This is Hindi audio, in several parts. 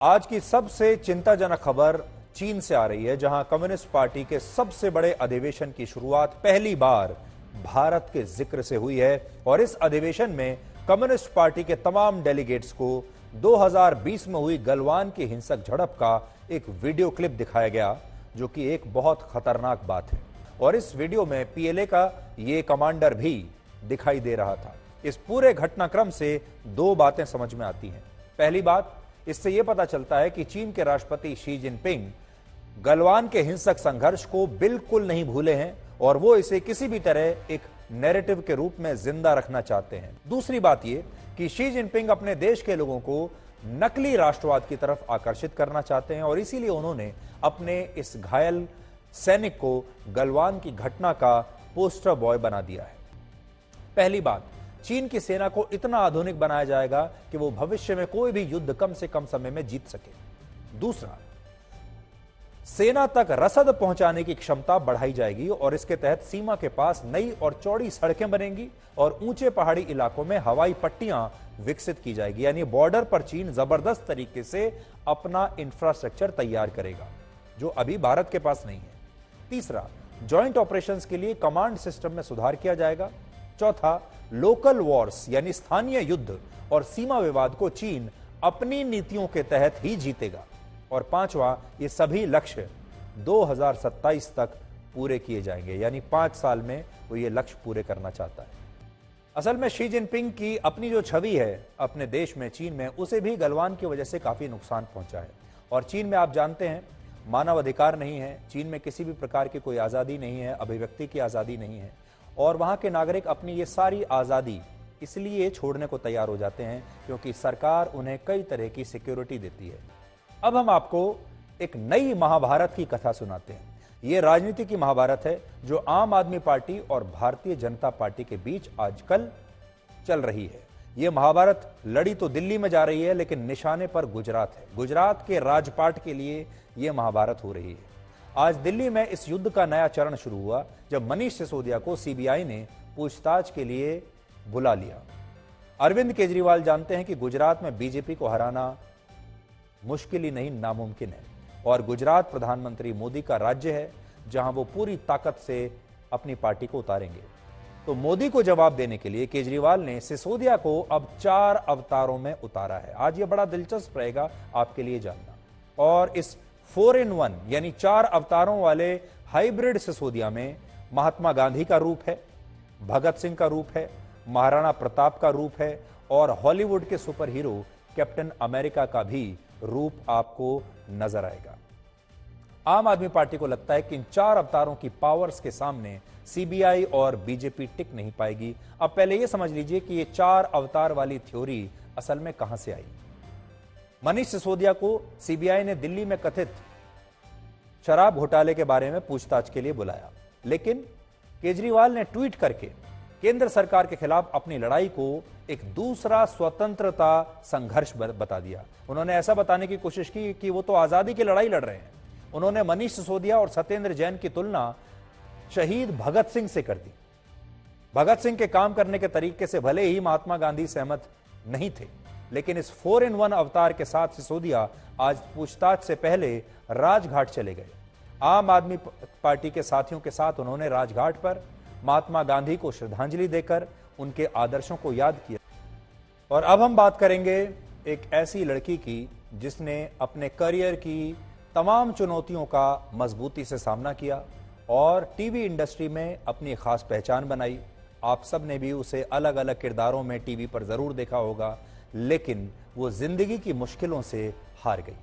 आज की सबसे चिंताजनक खबर चीन से आ रही है, जहां कम्युनिस्ट पार्टी के सबसे बड़े अधिवेशन की शुरुआत पहली बार भारत के जिक्र से हुई है। और इस अधिवेशन में कम्युनिस्ट पार्टी के तमाम डेलीगेट्स को 2020 में हुई गलवान की हिंसक झड़प का एक वीडियो क्लिप दिखाया गया, जो कि एक बहुत खतरनाक बात है। और इस वीडियो में पीएलए का ये कमांडर भी दिखाई दे रहा था। इस पूरे घटनाक्रम से दो बातें समझ में आती हैं। पहली बात, इससे यह पता चलता है कि चीन के राष्ट्रपति शी जिनपिंग गलवान के हिंसक संघर्ष को बिल्कुल नहीं भूले हैं और वो इसे किसी भी तरह एक नैरेटिव के रूप में जिंदा रखना चाहते हैं। दूसरी बात यह कि शी जिनपिंग अपने देश के लोगों को नकली राष्ट्रवाद की तरफ आकर्षित करना चाहते हैं और इसीलिए उन्होंने अपने इस घायल सैनिक को गलवान की घटना का पोस्टर बॉय बना दिया है। पहली बात, चीन की सेना को इतना आधुनिक बनाया जाएगा कि वो भविष्य में कोई भी युद्ध कम से कम समय में जीत सके। दूसरा, सेना तक रसद पहुंचाने की क्षमता बढ़ाई जाएगी और इसके तहत सीमा के पास नई और चौड़ी सड़कें बनेंगी और ऊंचे पहाड़ी इलाकों में हवाई पट्टियां विकसित की जाएगी। यानी बॉर्डर पर चीन जबरदस्त तरीके से अपना इंफ्रास्ट्रक्चर तैयार करेगा, जो अभी भारत के पास नहीं है। तीसरा, जॉइंट ऑपरेशंस के लिए कमांड सिस्टम में सुधार किया जाएगा। चौथा, लोकल वॉर्स यानी स्थानीय युद्ध और सीमा विवाद को चीन अपनी नीतियों के तहत ही जीतेगा। और पांचवा, ये सभी लक्ष्य 2027 तक पूरे किए जाएंगे, यानी 5 साल में वो ये लक्ष्य पूरे करना चाहता है। असल में शी जिनपिंग की अपनी जो छवि है अपने देश में, चीन में, उसे भी गलवान की वजह से काफी नुकसान पहुंचा है। और चीन में आप जानते हैं मानव अधिकार नहीं है, चीन में किसी भी प्रकार की कोई आजादी नहीं है, अभिव्यक्ति की आजादी नहीं है और वहां के नागरिक अपनी ये सारी आजादी इसलिए छोड़ने को तैयार हो जाते हैं क्योंकि सरकार उन्हें कई तरह की सिक्योरिटी देती है। अब हम आपको एक नई महाभारत की कथा सुनाते हैं। यह राजनीति की महाभारत है जो आम आदमी पार्टी और भारतीय जनता पार्टी के बीच आजकल चल रही है। यह महाभारत लड़ी तो दिल्ली में जा रही है, लेकिन निशाने पर गुजरात है। गुजरात के राजपाट के लिए यह महाभारत हो रही है। आज दिल्ली में इस युद्ध का नया चरण शुरू हुआ जब मनीष सिसोदिया को सीबीआई ने पूछताछ के लिए बुला लिया। अरविंद केजरीवाल जानते हैं कि गुजरात में बीजेपी को हराना मुश्किल ही नहीं, नामुमकिन है। और गुजरात प्रधानमंत्री मोदी का राज्य है जहां वो पूरी ताकत से अपनी पार्टी को उतारेंगे। तो मोदी को जवाब देने के लिए केजरीवाल ने सिसोदिया को अब 4 अवतारों में उतारा है। आज ये बड़ा दिलचस्प रहेगा आपके लिए जानना। और इस 4 in 1 यानी 4 अवतारों वाले हाइब्रिड सिसोदिया में महात्मा गांधी का रूप है, भगत सिंह का रूप है, महाराणा प्रताप का रूप है और हॉलीवुड के सुपर हीरो कैप्टन अमेरिका का भी रूप आपको नजर आएगा। आम आदमी पार्टी को लगता है कि इन 4 अवतारों की पावर्स के सामने सीबीआई और बीजेपी टिक नहीं पाएगी। अब पहले यह समझ लीजिए कि ये 4 अवतार वाली थ्योरी असल में कहां से आई। मनीष सिसोदिया को सीबीआई ने दिल्ली में कथित शराब घोटाले के बारे में पूछताछ के लिए बुलाया, लेकिन केजरीवाल ने ट्वीट करके केंद्र सरकार के खिलाफ अपनी लड़ाई को एक दूसरा स्वतंत्रता संघर्ष बता दिया। उन्होंने ऐसा बताने की कोशिश की कि वो तो आजादी की लड़ाई लड़ रहे हैं। उन्होंने मनीष सिसोदिया और सत्येंद्र जैन की तुलना शहीद भगत सिंह से कर दी। भगत सिंह के काम करने के तरीके से भले ही महात्मा गांधी सहमत नहीं थे, लेकिन इस 4 in 1 अवतार के साथ सिसोदिया आज पूछताछ से पहले राजघाट चले गए। आम आदमी पार्टी के साथियों के साथ उन्होंने राजघाट पर महात्मा गांधी को श्रद्धांजलि देकर उनके आदर्शों को याद किया। और अब हम बात करेंगे एक ऐसी लड़की की जिसने अपने करियर की तमाम चुनौतियों का मजबूती से सामना किया और टीवी इंडस्ट्री में अपनी खास पहचान बनाई। आप सब ने भी उसे अलग अलग किरदारों में टीवी पर जरूर देखा होगा, लेकिन वो जिंदगी की मुश्किलों से हार गई।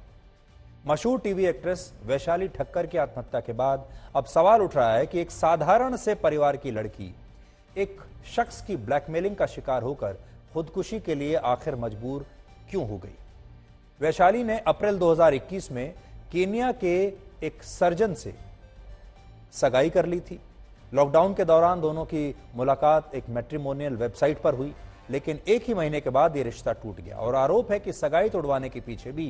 मशहूर टीवी एक्ट्रेस वैशाली ठक्कर की आत्महत्या के बाद अब सवाल उठ रहा है कि एक साधारण से परिवार की लड़की एक शख्स की ब्लैकमेलिंग का शिकार होकर खुदकुशी के लिए आखिर मजबूर क्यों हो गई। वैशाली ने अप्रैल 2021 में केनिया के एक सर्जन से सगाई कर ली थी। लॉकडाउन के दौरान दोनों की मुलाकात एक मैट्रिमोनियल वेबसाइट पर हुई, लेकिन एक ही महीने के बाद यह रिश्ता टूट गया और आरोप है कि सगाई तोड़वाने के पीछे भी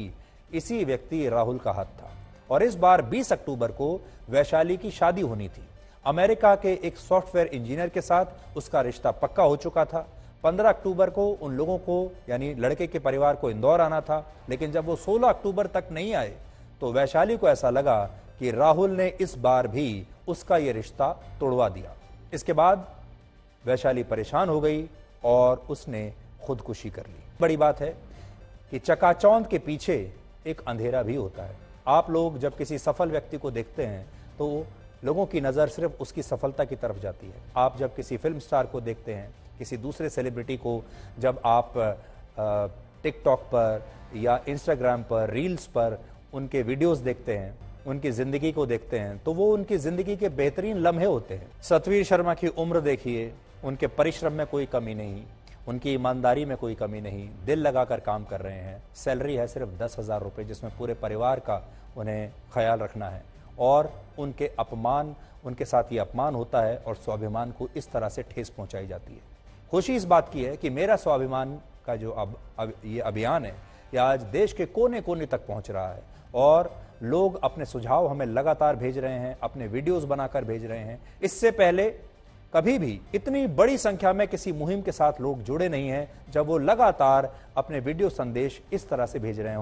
इसी व्यक्ति राहुल का हाथ था। और इस बार 20 अक्टूबर को वैशाली की शादी होनी थी। अमेरिका के एक सॉफ्टवेयर इंजीनियर के साथ उसका रिश्ता पक्का हो चुका था, 15 अक्टूबर को उन लोगों को यानी लड़के के परिवार को इंदौर आना था, लेकिन जब वो 16 अक्टूबर तक नहीं आए तो वैशाली को ऐसा लगा कि राहुल ने इस बार भी उसका ये रिश्ता तोड़वा दिया। इसके बाद वैशाली परेशान हो गई और उसने खुदकुशी कर ली। बड़ी बात है कि चकाचौंध के पीछे एक अंधेरा भी होता है। आप लोग जब किसी सफल व्यक्ति को देखते हैं तो लोगों की नज़र सिर्फ उसकी सफलता की तरफ जाती है। आप जब किसी फिल्म स्टार को देखते हैं, किसी दूसरे सेलिब्रिटी को जब आप टिकटॉक पर या इंस्टाग्राम पर, रील्स पर उनके वीडियोस देखते हैं, उनकी ज़िंदगी को देखते हैं, तो वो उनकी ज़िंदगी के बेहतरीन लम्हे होते हैं। सतवीर शर्मा की उम्र देखिए, उनके परिश्रम में कोई कमी नहीं, उनकी ईमानदारी में कोई कमी नहीं, दिल लगाकर काम कर रहे हैं। सैलरी है सिर्फ 10,000 रुपये, जिसमें पूरे परिवार का उन्हें ख्याल रखना है। और उनके साथ ये अपमान होता है और स्वाभिमान को इस तरह से ठेस पहुंचाई जाती है। खुशी इस बात की है कि मेरा स्वाभिमान का जो ये अभियान है, यह आज देश के कोने कोने तक पहुंच रहा है और लोग अपने सुझाव हमें लगातार भेज रहे हैं, अपने वीडियोस बनाकर भेज रहे हैं। इससे पहले कभी भी इतनी बड़ी संख्या में किसी मुहिम के साथ लोग जुड़े नहीं हैं जब वो लगातार अपने वीडियो संदेश इस तरह से भेज रहे हैं।